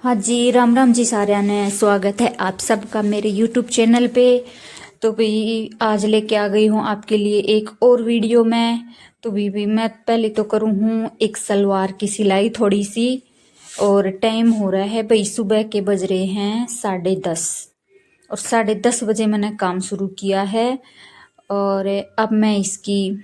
हाँ जी, राम राम जी साਰਿਆਂ ने। स्वागत है आप सबका मेरे यूट्यूब चैनल पे। तो भाई आज लेके आ गई हूँ आपके लिए एक और वीडियो में। तो भी मैं पहले तो करूँ हूँ एक सलवार की सिलाई थोड़ी सी। और टाइम हो रहा है भाई, सुबह के बज रहे हैं 10:30। और 10:30 बजे मैंने काम शुरू किया है। और अब मैं इसकी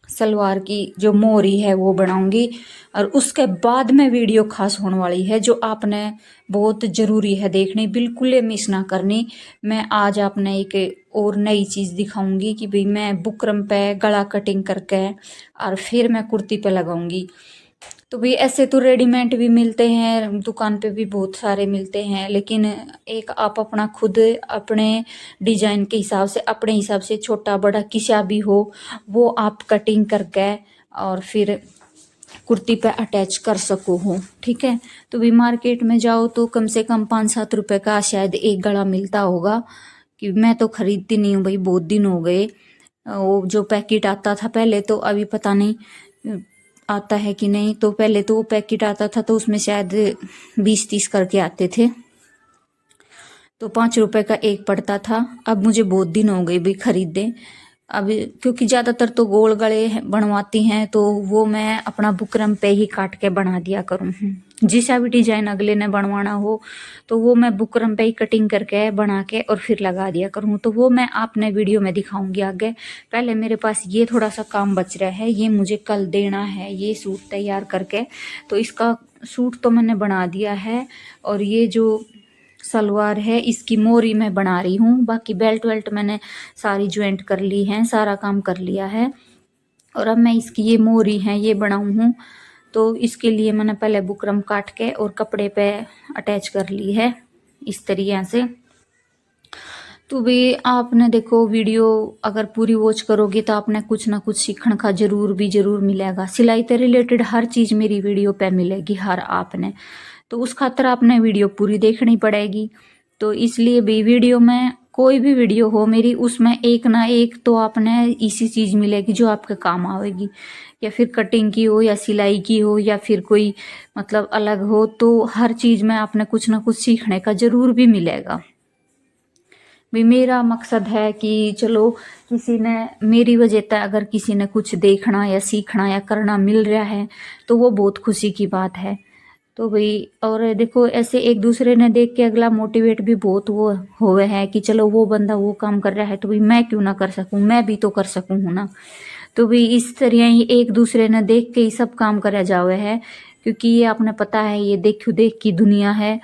सलवार की जो मोहरी है वो बनाऊंगी। और उसके बाद में वीडियो खास होने वाली है जो आपने बहुत ज़रूरी है देखनी, बिल्कुल मिस ना करनी। मैं आज आपने एक और नई चीज़ दिखाऊंगी कि भाई मैं बुकरम पे गला कटिंग करके और फिर मैं कुर्ती पे लगाऊंगी। तो भाई ऐसे तो रेडीमेड भी मिलते हैं, दुकान पे भी बहुत सारे मिलते हैं, लेकिन एक आप अपना खुद अपने डिजाइन के हिसाब से, अपने हिसाब से छोटा बड़ा किसा भी हो वो आप कटिंग करके और फिर कुर्ती पे अटैच कर सको हो। ठीक है। तो भी मार्केट में जाओ तो कम से कम 5-7 रुपए का शायद एक गला मिलता होगा। कि मैं तो खरीदती नहीं हूँ भाई, बहुत दिन हो गए। वो जो पैकेट आता था पहले, तो अभी पता नहीं आता है कि नहीं। तो पहले तो वो पैकेट आता था तो उसमें शायद 20-30 करके आते थे, तो 5 रुपए का एक पड़ता था। अब मुझे बहुत दिन हो गए भी खरीदे। अब क्योंकि ज़्यादातर तो गोल गले बनवाती हैं तो वो मैं अपना बुकरम पे ही काट के बना दिया करूँ। जिसा भी डिजाइन अगले ने बनवाना हो तो वो मैं बुकरम पे ही कटिंग करके बना के और फिर लगा दिया करूँ। तो वो मैं आपने वीडियो में दिखाऊंगी आगे। पहले मेरे पास ये थोड़ा सा काम बच रहा है, ये मुझे कल देना है ये सूट तैयार करके। तो इसका सूट तो मैंने बना दिया है। और ये जो सलवार है इसकी मोरी मैं बना रही हूँ। बाकी बेल्ट वेल्ट मैंने सारी ज्वाइंट कर ली है, सारा काम कर लिया है। और अब मैं इसकी ये मोरी है ये बनाऊँ हूँ। तो इसके लिए मैंने पहले बुकरम काट के और कपड़े पे अटैच कर ली है इस तरीके से। तो भी आपने देखो वीडियो अगर पूरी वॉच करोगे तो आपने कुछ ना कुछ सीखने का जरूर मिलेगा। सिलाई से रिलेटेड हर चीज़ मेरी वीडियो पे मिलेगी हर आपने। तो उस खातर आपने वीडियो पूरी देखनी पड़ेगी। तो इसलिए भी वीडियो में कोई भी वीडियो हो मेरी, उसमें एक ना एक तो आपने इसी चीज़ मिलेगी जो आपके काम आएगी। या फिर कटिंग की हो या सिलाई की हो या फिर कोई मतलब अलग हो, तो हर चीज़ में आपने कुछ ना कुछ सीखने का जरूर भी मिलेगा। भी मेरा मकसद है कि चलो किसी ने मेरी वजह से अगर किसी ने कुछ देखना या सीखना या करना मिल रहा है तो वो बहुत खुशी की बात है। तो भाई और देखो ऐसे एक दूसरे ने देख के अगला मोटिवेट भी बहुत वो हुए है कि चलो वो बंदा वो काम कर रहा है तो भाई मैं क्यों ना कर सकूं, मैं भी तो कर सकूं हूं ना। तो भाई इस तरह ही एक दूसरे ने देख के ही सब काम करा जावे है। क्योंकि ये आपने पता है ये देखो देख की दुनिया है।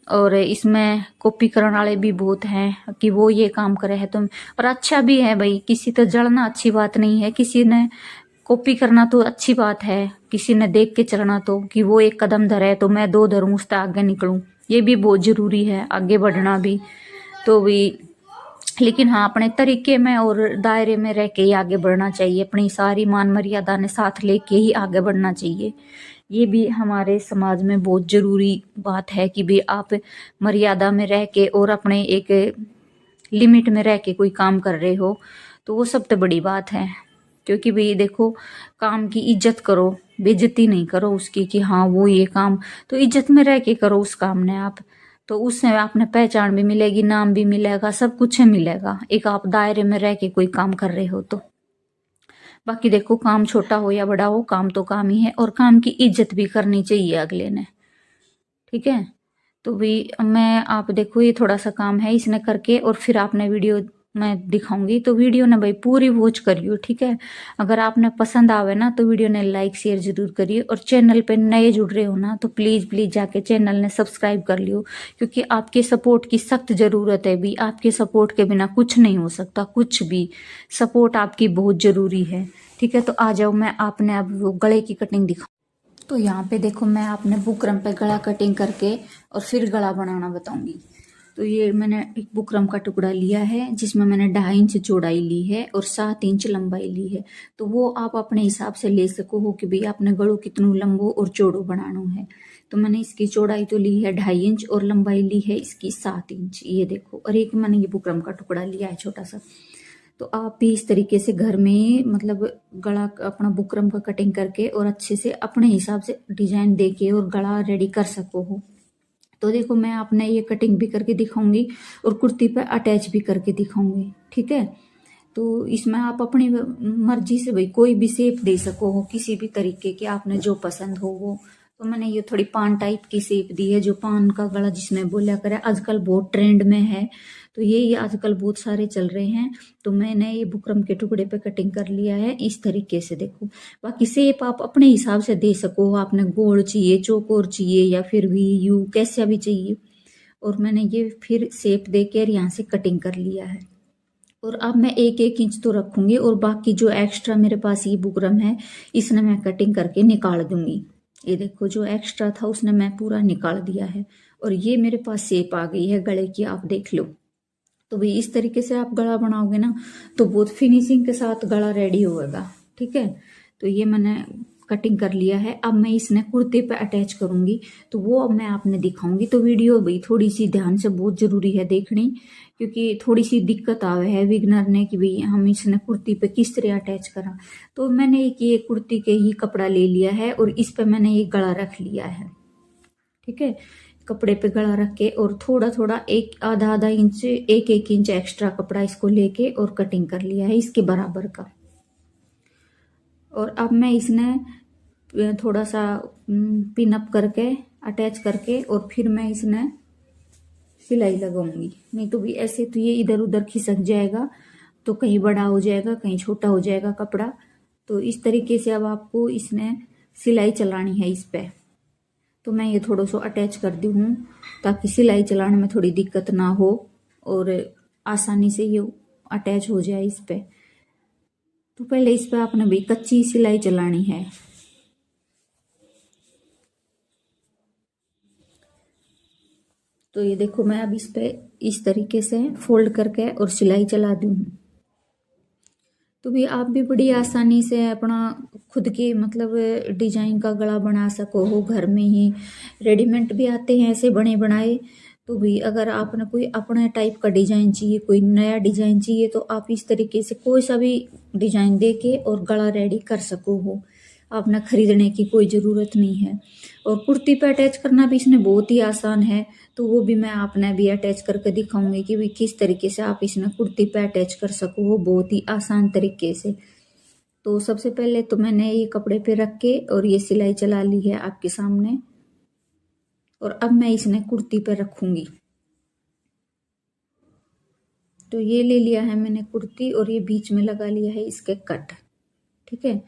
और इसमें कॉपी करने वाले भी बहुत हैं कि वो ये काम करे है तुम। और अच्छा भी है भाई, किसी तो जलना अच्छी बात नहीं है, किसी ने कॉपी करना तो अच्छी बात है, किसी ने देख के चलना तो कि वो एक कदम धरे तो मैं दो धरूं उससे आगे निकलूं, ये भी बहुत जरूरी है आगे बढ़ना भी। तो भी लेकिन हाँ अपने तरीके में और दायरे में रह के ही आगे बढ़ना चाहिए, अपनी सारी मान मर्यादा ने साथ लेके ही आगे बढ़ना चाहिए। ये भी हमारे समाज में बहुत जरूरी बात है कि भी आप मर्यादा में रह के और अपने एक लिमिट में रह के कोई काम कर रहे हो तो वो सबसे बड़ी बात है। क्योंकि भाई देखो काम की इज्जत करो, बेइज्जती नहीं करो उसकी कि हाँ वो ये काम, तो इज्जत में रह के करो उस काम ने आप। तो उससे आपने पहचान भी मिलेगी, नाम भी मिलेगा, सब कुछ मिलेगा एक आप दायरे में रह के कोई काम कर रहे हो तो। बाकी देखो काम छोटा हो या बड़ा हो काम तो काम ही है, और काम की इज्जत भी करनी चाहिए अगले ने। ठीक है। तो भी मैं आप देखो ये थोड़ा सा काम है इसने करके और फिर आपने वीडियो मैं दिखाऊंगी, तो वीडियो ने भाई पूरी वॉच करियो। ठीक है। अगर आपने पसंद आवे ना तो वीडियो ने लाइक शेयर जरूर करिए, और चैनल पे नए जुड़ रहे हो ना तो प्लीज प्लीज जाके चैनल ने सब्सक्राइब कर लियो। क्योंकि आपके सपोर्ट की सख्त जरूरत है भी, आपके सपोर्ट के बिना कुछ नहीं हो सकता, कुछ भी। सपोर्ट आपकी बहुत जरूरी है। ठीक है। तो आ जाओ मैं आपने अब वो गले की कटिंग दिखा। तो यहाँ पे देखो मैं आपने बुकरम पे गला कटिंग करके और फिर गला बनाना बताऊंगी। तो ये मैंने एक बुकरम का टुकड़ा लिया है जिसमें मैंने 2.5 इंच चौड़ाई ली है और 7 इंच लंबाई ली है। तो वो आप अपने हिसाब से ले सको हो कि भाई आपने गड़ो कितनू लंबो और चौड़ो बनाना है। तो मैंने इसकी चौड़ाई तो ली है 2.5 इंच और लंबाई ली है इसकी 7 इंच, ये देखो। और एक मैंने ये बुकरम का टुकड़ा लिया है छोटा सा। तो आप भी इस तरीके से घर में मतलब गला अपना बुकरम का कटिंग करके और अच्छे से अपने हिसाब से डिजाइन देके और गला रेडी कर सको हो। तो देखो मैं आपने ये कटिंग भी करके दिखाऊंगी और कुर्ती पे अटैच भी करके दिखाऊंगी, ठीक है। तो इसमें आप अपनी मर्जी से भाई कोई भी शेप दे सको हो, किसी भी तरीके की आपने जो पसंद हो वो। तो मैंने ये थोड़ी पान टाइप की शेप दी है, जो पान का गला जिसमें बोला करे, आजकल बहुत ट्रेंड में है, तो ये आजकल बहुत सारे चल रहे हैं। तो मैंने ये बुकरम के टुकड़े पे कटिंग कर लिया है इस तरीके से, देखो। बाकी शेप आप अपने हिसाब से दे सको, आपने गोल चाहिए, चौकोर चाहिए, या फिर वी यू कैसा भी चाहिए। और मैंने ये फिर शेप दे के यहाँ से कटिंग कर लिया है। और अब मैं 1-1 इंच तो रखूंगी, और बाकी जो एक्स्ट्रा मेरे पास ये बुकरम है इसने मैं कटिंग करके निकाल दूंगी। ये देखो जो एक्स्ट्रा था उसने मैं पूरा निकाल दिया है, और ये मेरे पास शेप आ गई है गले की, आप देख लो। तो भाई इस तरीके से आप गला बनाओगे ना तो बहुत फिनिशिंग के साथ गला रेडी होएगा, ठीक है। तो ये मैंने कटिंग कर लिया है। अब मैं इसने कुर्ते पे अटैच करूंगी, तो वो अब मैं आपने दिखाऊंगी। तो वीडियो भाई थोड़ी सी ध्यान से बहुत जरूरी है देखनी, क्योंकि थोड़ी सी दिक्कत आवे है विगनर ने कि भाई हम इसने कुर्ती पे किस तरह अटैच करा। तो मैंने एक ये कुर्ती के ही कपड़ा ले लिया है और इस पे मैंने ये गला रख लिया है, ठीक है। कपड़े पे गला रख के और थोड़ा थोड़ा एक आधा इंच 1-1 इंच एक्स्ट्रा कपड़ा इसको लेके और कटिंग कर लिया है इसके बराबर का। और अब मैं इसने थोड़ा सा पिन अप करके अटैच करके और फिर मैं इसने सिलाई लगाऊंगी। नहीं तो भी ऐसे तो ये इधर उधर खिसक जाएगा, तो कहीं बड़ा हो जाएगा कहीं छोटा हो जाएगा कपड़ा। तो इस तरीके से अब आपको इसने सिलाई चलानी है इस पे। तो मैं ये थोड़ा सा अटैच कर दी हूँ ताकि सिलाई चलाने में थोड़ी दिक्कत ना हो और आसानी से ये अटैच हो जाए इस पे। तो पहले इस पे आपने भी कच्ची सिलाई चलानी है। तो ये देखो मैं अब इस पे इस तरीके से फोल्ड करके और सिलाई चला दी हूँ। तो भी आप भी बड़ी आसानी से अपना खुद के मतलब डिजाइन का गला बना सको हो घर में ही। रेडीमेड भी आते हैं ऐसे बने बनाए। तो भी अगर आपने कोई अपने टाइप का डिजाइन चाहिए, कोई नया डिजाइन चाहिए, तो आप इस तरीके से कोई सा भी डिजाइन दे के और गला रेडी कर सको हो। आपने खरीदने की कोई ज़रूरत नहीं है। और कुर्ती पे अटैच करना भी इसमें बहुत ही आसान है, तो वो भी मैं आपने भी अटैच करके दिखाऊंगी कि भी किस तरीके से आप इसमें कुर्ती पे अटैच कर सको हो बहुत ही आसान तरीके से। तो सबसे पहले तो मैंने ये कपड़े पे रख के और ये सिलाई चला ली है आपके सामने, और अब मैं इसने कुर्ती पे रखूंगी। तो ये ले लिया है मैंने कुर्ती और ये बीच में लगा लिया है इसके कट, ठीक है।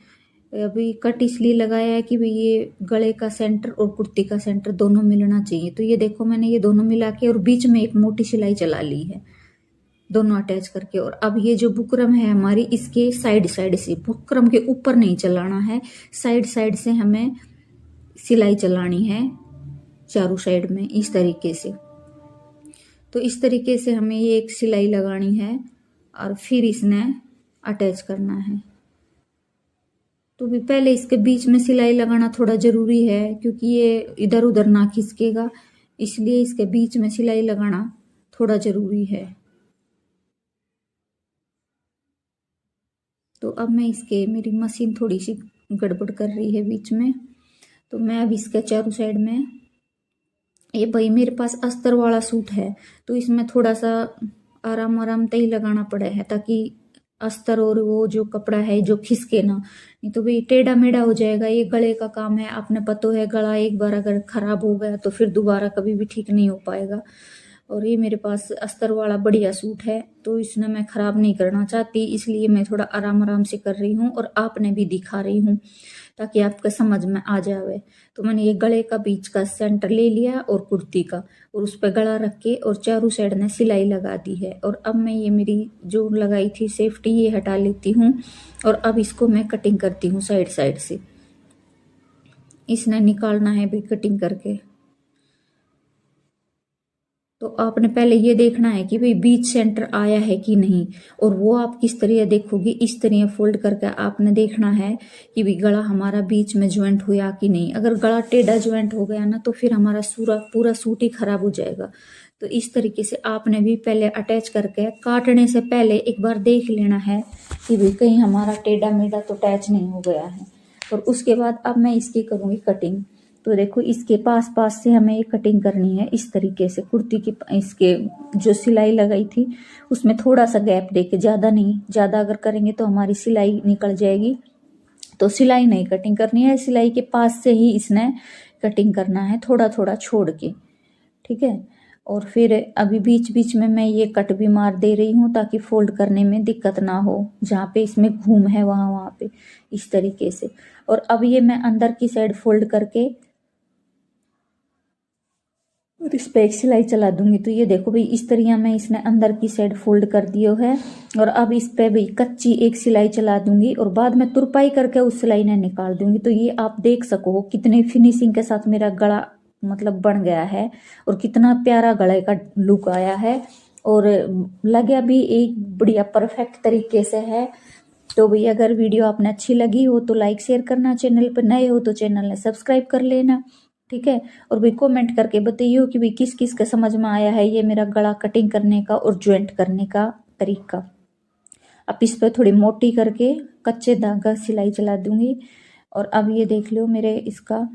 अभी कट इसलिए लगाया है कि भाई ये गले का सेंटर और कुर्ती का सेंटर दोनों मिलना चाहिए। तो ये देखो मैंने ये दोनों मिला के और बीच में एक मोटी सिलाई चला ली है दोनों अटैच करके। और अब ये जो बुकरम है हमारी इसके साइड साइड से, बुकरम के ऊपर नहीं चलाना है, साइड साइड से हमें सिलाई चलानी है चारों साइड में इस तरीके से। तो इस तरीके से हमें ये एक सिलाई लगानी है और फिर इसने अटैच करना है। तो भी पहले इसके बीच में सिलाई लगाना थोड़ा जरूरी है, क्योंकि ये इधर उधर ना खिसकेगा, इसलिए इसके बीच में सिलाई लगाना थोड़ा जरूरी है। तो अब मैं इसके, मेरी मशीन थोड़ी सी गड़बड़ कर रही है बीच में, तो मैं अब इसके चारों साइड में, ये भाई मेरे पास अस्तर वाला सूट है तो इसमें थोड़ा सा आराम आराम तय लगाना पड़ा है ताकि अस्तर और वो जो कपड़ा है जो खिसके ना, नहीं तो भाई टेढ़ा मेढ़ा हो जाएगा। ये गले का काम है, आपने पता है गला एक बार अगर खराब हो गया तो फिर दोबारा कभी भी ठीक नहीं हो पाएगा। और ये मेरे पास अस्तर वाला बढ़िया सूट है तो इसने मैं खराब नहीं करना चाहती, इसलिए मैं थोड़ा आराम आराम से कर रही हूँ और आपने भी दिखा रही हूँ ताकि आपके समझ में आ जाए। तो मैंने ये गले का बीच का सेंटर ले लिया और कुर्ती का, और उस पर गला रख के और चारों साइड ने सिलाई लगा दी है। और अब मैं ये मेरी जो लगाई थी सेफ्टी ये हटा लेती हूँ और अब इसको मैं कटिंग करती हूँ साइड साइड से। इसने निकालना है भाई कटिंग करके। तो आपने पहले ये देखना है कि भाई बीच सेंटर आया है कि नहीं, और वो आप किस तरह देखोगे, इस तरह फोल्ड करके आपने देखना है कि भाई गला हमारा बीच में ज्वाइंट हुआ कि नहीं। अगर गला टेढ़ा ज्वाइंट हो गया ना तो फिर हमारा पूरा सूट ही खराब हो जाएगा। तो इस तरीके से आपने भी पहले अटैच करके काटने से पहले एक बार देख लेना है कि भाई कहीं हमारा टेढ़ा मेढ़ा तो अटैच नहीं हो गया है। और उसके बाद अब मैं इसकी करूँगी कटिंग। तो देखो इसके पास पास से हमें ये कटिंग करनी है इस तरीके से। कुर्ती की इसके जो सिलाई लगाई थी उसमें थोड़ा सा गैप देके, ज़्यादा नहीं, ज़्यादा अगर करेंगे तो हमारी सिलाई निकल जाएगी। तो सिलाई नहीं कटिंग करनी है, सिलाई के पास से ही इसने कटिंग करना है, थोड़ा थोड़ा छोड़ के, ठीक है। और फिर अभी बीच बीच में मैं ये कट भी मार दे रही हूँ ताकि फोल्ड करने में दिक्कत ना हो, जहाँ पे इसमें घूम है वहाँ पे इस तरीके से। और अब ये मैं अंदर की साइड फोल्ड करके और इस पे एक सिलाई चला दूंगी। तो ये देखो भाई इस तरह मैं इसने अंदर की साइड फोल्ड कर दियो है। और अब इस पे भाई कच्ची एक सिलाई चला दूंगी और बाद में तुरपाई करके उस सिलाई ने निकाल दूंगी। तो ये आप देख सको कितने फिनिशिंग के साथ मेरा गला मतलब बन गया है और कितना प्यारा गले का लुक आया है और लगा भी एक बढ़िया परफेक्ट तरीके से है। तो भाई अगर वीडियो आपने अच्छी लगी हो तो लाइक शेयर करना, चैनल पर नए हो तो चैनल ने सब्सक्राइब कर लेना, ठीक है। और भाई कमेंट करके बताइए कि भाई किस किस का समझ में आया है ये मेरा गला कटिंग करने का और ज्वाइंट करने का तरीका। अब इस पर थोड़ी मोटी करके कच्चे धागा सिलाई चला दूंगी। और अब ये देख लो मेरे इसका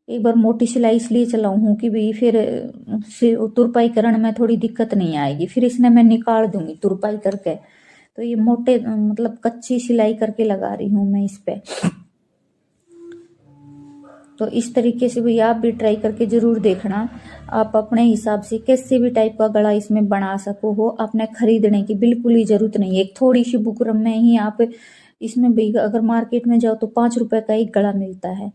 एक बार मोटी सिलाई इसलिए चलाऊँ हूँ कि भाई फिर तुरपाई करने में थोड़ी दिक्कत नहीं आएगी, फिर इसने मैं निकाल दूंगी तुरपाई करके। तो ये मोटे मतलब कच्ची सिलाई करके लगा रही हूँ मैं इस पे। तो इस तरीके से भी आप भी ट्राई करके जरूर देखना, आप अपने हिसाब से किसी भी टाइप का गला इसमें बना सको हो। आपने खरीदने की बिल्कुल ही जरूरत नहीं है, एक थोड़ी सी बुकरम में ही आप इसमें भी अगर मार्केट में जाओ तो 5 रुपए का एक गला मिलता है,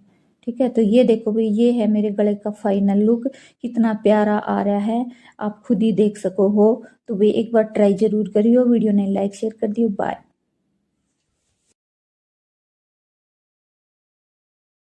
ठीक है। तो ये देखो भाई ये है मेरे गले का फाइनल लुक, कितना प्यारा आ रहा है, आप खुद ही देख सको हो। तो भाई एक बार ट्राई जरूर करियो। वीडियो ने लाइक शेयर कर दियो, बाय।